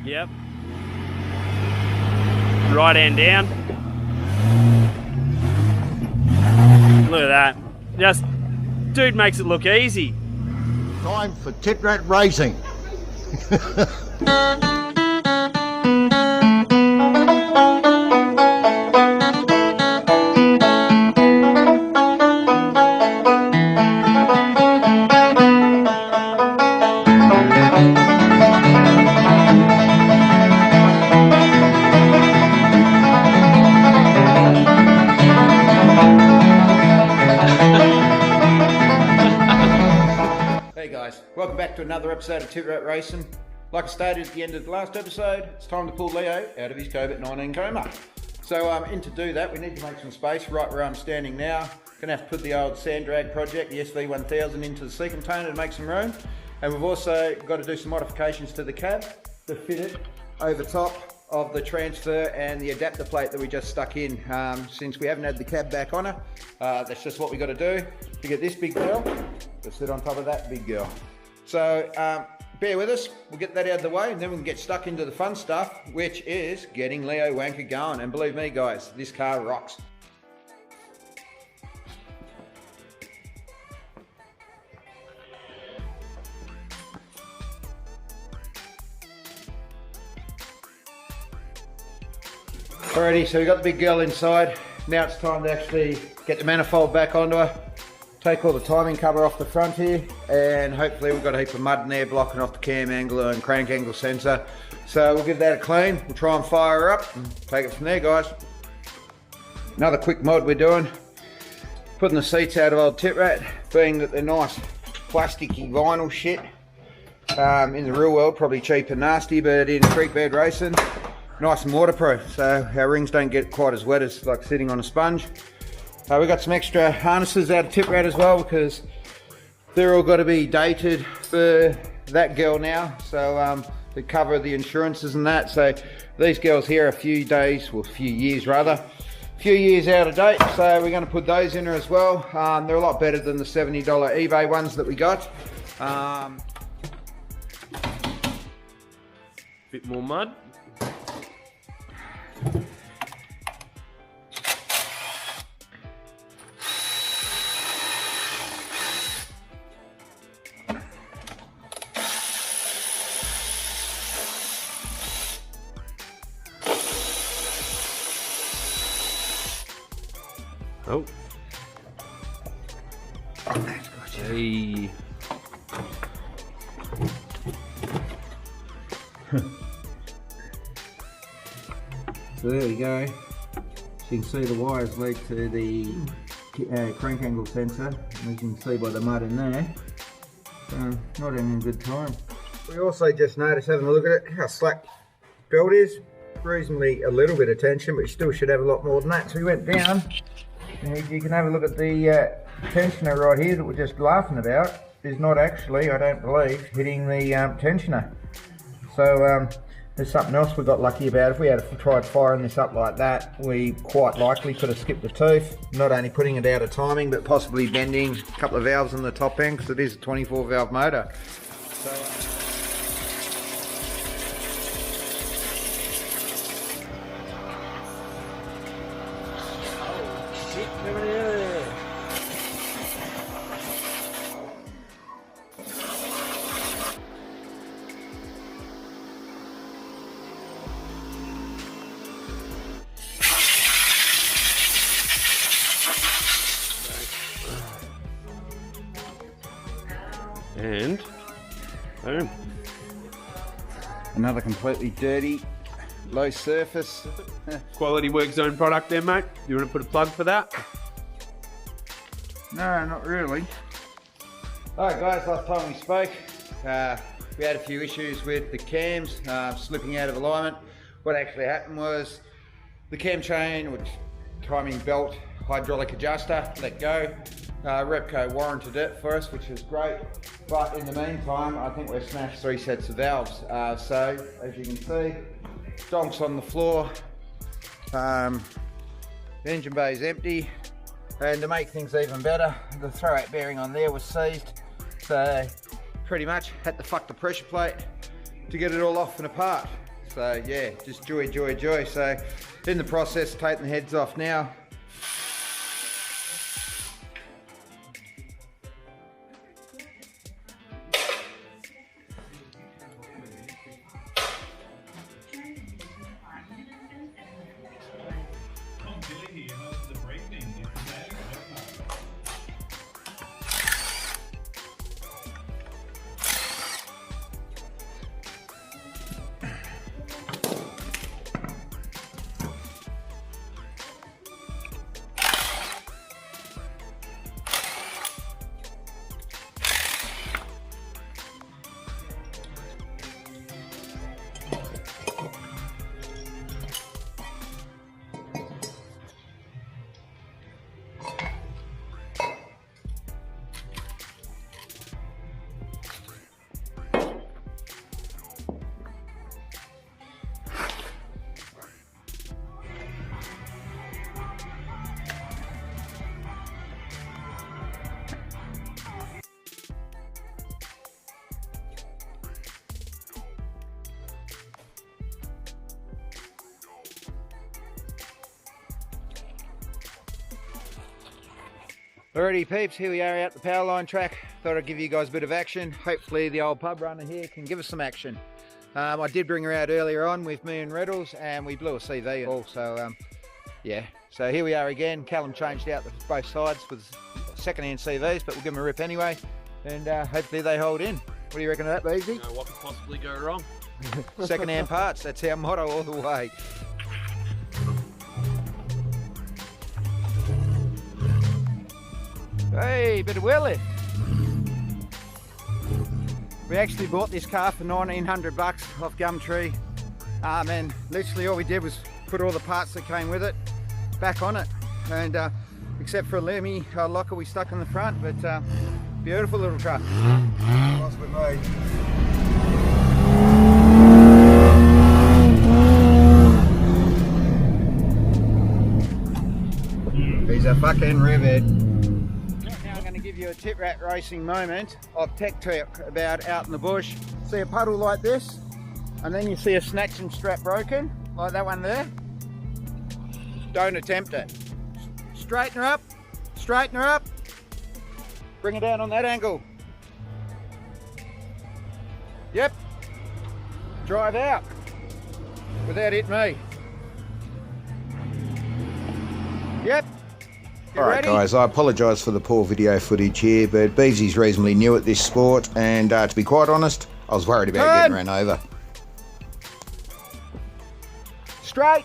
Yep. Right hand down. Look at that. Just, dude makes it look easy. Time for Titrat Racing. Hey guys, welcome back to another episode of Titrat Racing. Like I stated at the end of the last episode, it's time to pull Leo out of his COVID-19 coma. So in to do that, we need to make some space right where I'm standing now. Gonna have to put the old sand drag project, the SV1000, into the sea container to make some room. And we've also got to do some modifications to the cab to fit it over top of the transfer and the adapter plate that we just stuck in. Since we haven't had the cab back on her, that's just what we got to do to get this big girl to sit on top of that big girl. So bear with us, we'll get that out of the way and then we can get stuck into the fun stuff, which is getting Leo Wanker going. And believe me guys, this car rocks. Alrighty, so we got the big girl inside. Now it's time to actually get the manifold back onto her. Take all the timing cover off the front here, and hopefully we've got a heap of mud in there blocking off the cam angle and crank angle sensor. So we'll give that a clean. We'll try and fire her up and take it from there, guys. Another quick mod we're doing, putting the seats out of old Titrat, being that they're nice plasticky vinyl shit. In the real world, probably cheap and nasty, but in creek bed racing, nice and waterproof, so our rings don't get quite as wet as like sitting on a sponge. We got some extra harnesses out of Titrat as well, because they're all got to be dated for that girl now, so to cover the insurances and that. So these girls here are a few days, well, a few years rather, a few years out of date, so we're going to put those in her as well. They're a lot better than the $70 eBay ones that we got. Bit more mud. Oh. Hey. So there we go. So you can see the wires lead to the crank angle sensor, as you can see by the mud in there. Not having a good time. We also just noticed, having a look at it, how slack belt is. Reasonably a little bit of tension, but you still should have a lot more than that. So we went down, and you can have a look at the tensioner right here that we're just laughing about. Is not actually, I don't believe, hitting the tensioner. So there's something else we got lucky about. If we had tried firing this up like that, we quite likely could have skipped a tooth. Not only putting it out of timing, but possibly bending a couple of valves on the top end, because it is a 24 valve motor. So, And boom. another completely dirty, low surface. Quality Work Zone product there, mate. You want to put a plug for that? No, not really. Alright guys, last time we spoke, we had a few issues with the cams slipping out of alignment. What actually happened was the cam chain, which timing belt, hydraulic adjuster, let go. Repco warranted it for us, which is great. But in the meantime, I think we've smashed 3 sets of valves. So, as you can see, donks on the floor. The engine bay is empty. And to make things even better, the throw-out bearing on there was seized. So, pretty much had to fuck the pressure plate to get it all off and apart. So yeah, just joy, joy, joy. So in the process, taking the heads off now. Alrighty peeps, here we are out the power line track. Thought I'd give you guys a bit of action. Hopefully the old pub runner here can give us some action. I did bring her out earlier on with me and Reddles and we blew a CV also. Yeah, so here we are again. Callum changed out both sides with second-hand CVs, but we'll give them a rip anyway and hopefully they hold in. What do you reckon of that, Beezy? You know what could possibly go wrong? Second-hand parts, that's our motto all the way. Hey, bit of wheel lift. We actually bought this car for 1900 bucks off Gumtree. And literally all we did was put all the parts that came with it back on it. And except for a Lemmy locker we stuck in the front, but beautiful little truck. Lost with me. He's a fucking rivet. Give you a Titrat Racing moment of tech talk about out in the bush. See a puddle like this, and then you see a snatching strap broken, like that one there. Don't attempt it. Straighten her up, straighten her up. Bring her down on that angle. Yep. Drive out without hitting me. Yep. Alright guys, I apologise for the poor video footage here, but Beezy's reasonably new at this sport and to be quite honest, I was worried about getting ran over. Straight.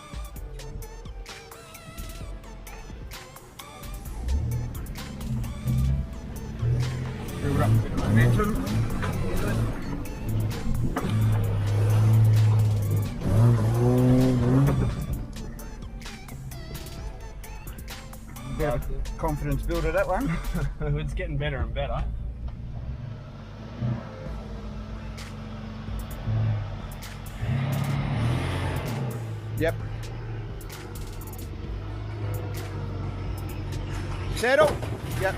Build up a bit of momentum. Confidence builder, that one. It's getting better and better. Yep. Settle. Yep.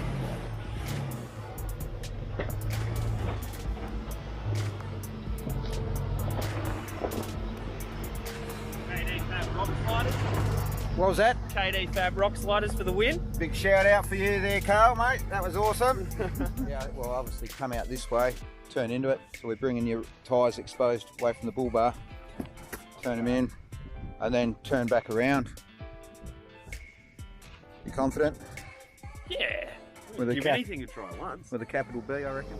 What was that? KD Fab Rock Sliders for the win. Big shout out for you there, Carl, mate. That was awesome. Yeah, well, obviously come out this way, turn into it. So we're bringing your tyres exposed away from the bull bar. Turn them in, and then turn back around. You confident? Yeah. With a Give cap, anything a try once. with a capital B, I reckon.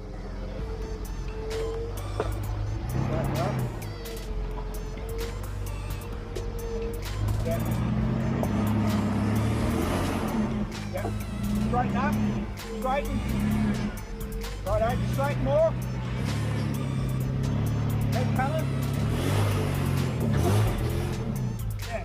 Yeah. Yep. Straighten up. Straighten. Right, just straighten more. Head colour. Yeah.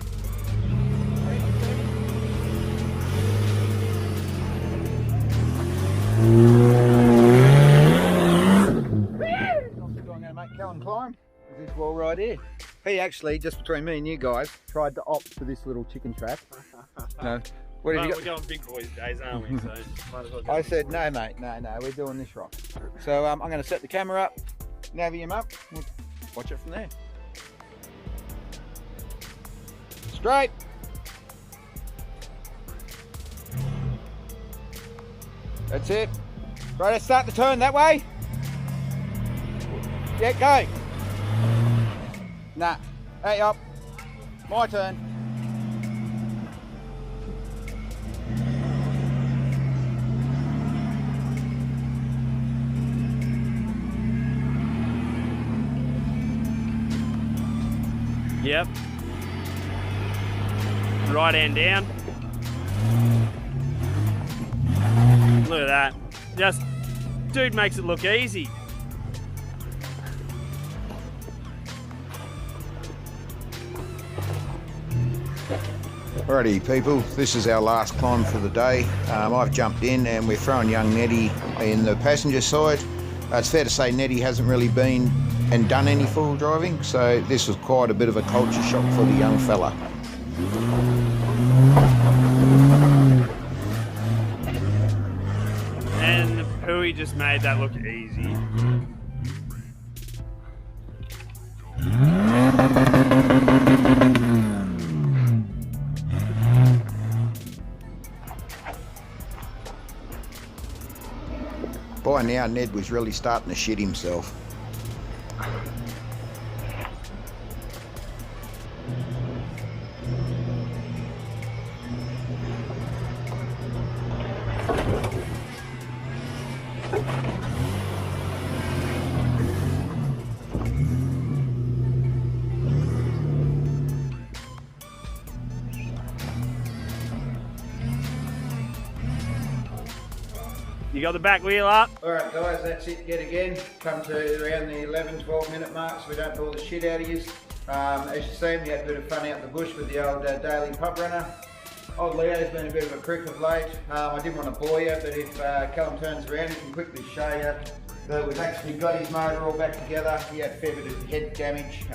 I'm going to make Callum climb with this wall right here. He actually, just between me and you guys, tried to opt for this little chicken trap. No. What have you got? We're going big boys days, aren't we? So might as well go. I said, no mate, no, we're doing this right. So I'm going to set the camera up, navy him up, we'll watch it from there. Straight. That's it. Right, let's start the turn that way. Yeah, go. Nah, hey up. My turn. Yep. Right hand down. Look at that. Just, dude makes it look easy. Alrighty people, this is our last climb for the day. I've jumped in and we're throwing young Nettie in the passenger side. It's fair to say Nettie hasn't really been and done any full driving, so this was quite a bit of a culture shock for the young fella. And Pooey just made that look easy. By now Ned was really starting to shit himself. You got the back wheel up? Alright guys, that's it yet again. Come to around the 11-12 minute mark so we don't pull the shit out of you. As you see, we had a bit of fun out in the bush with the old daily pub runner. Old Leo's been a bit of a prick of late. I didn't want to bore you, but if Callum turns around, he can quickly show you that we've actually got his motor all back together. He had a fair bit of head damage,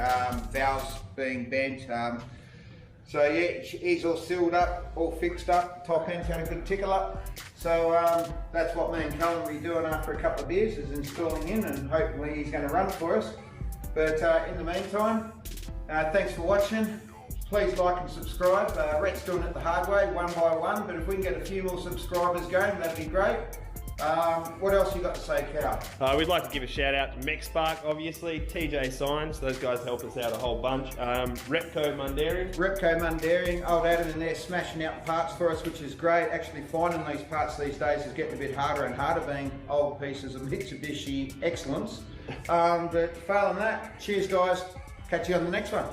valves being bent. So yeah, he's all sealed up, all fixed up, top end's had a good tickle up. So that's what me and Callum will be doing after a couple of beers, is installing in, and hopefully he's going to run for us. But in the meantime, thanks for watching. Please like and subscribe. Rhett's doing it the hard way, one by one, but if we can get a few more subscribers going, that'd be great. What else you got to say, Cal? We'd like to give a shout out to MechSpark, obviously, TJ Signs, those guys help us out a whole bunch. Repco Mundarian, old Adam in there smashing out parts for us, which is great. Actually finding these parts these days is getting a bit harder and harder, being old pieces of Mitsubishi excellence. But failing that, cheers guys, catch you on the next one.